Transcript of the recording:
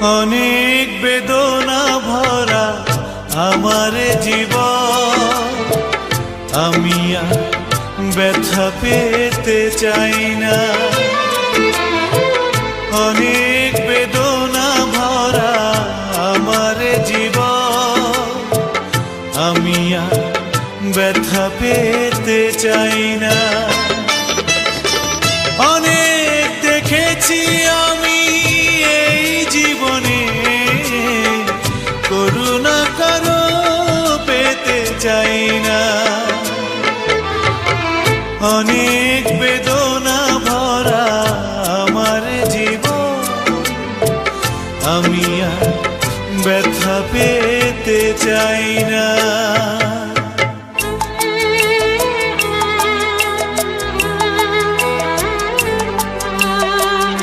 অনেক বেদনা ভরা আমার জীবন, আমি আর ব্যথা পেতে চাই না। অনেক বেদনা ভরা আমার জীবন, আমি আর ব্যথা পেতে চাই না। অনেক দেখেছি আমি এই জীবনে, করুণা কারো পেতে চাই না। অনেক বেদনা ভরা আমার জীবন, আমি আর ব্যথা পেতে চাই না।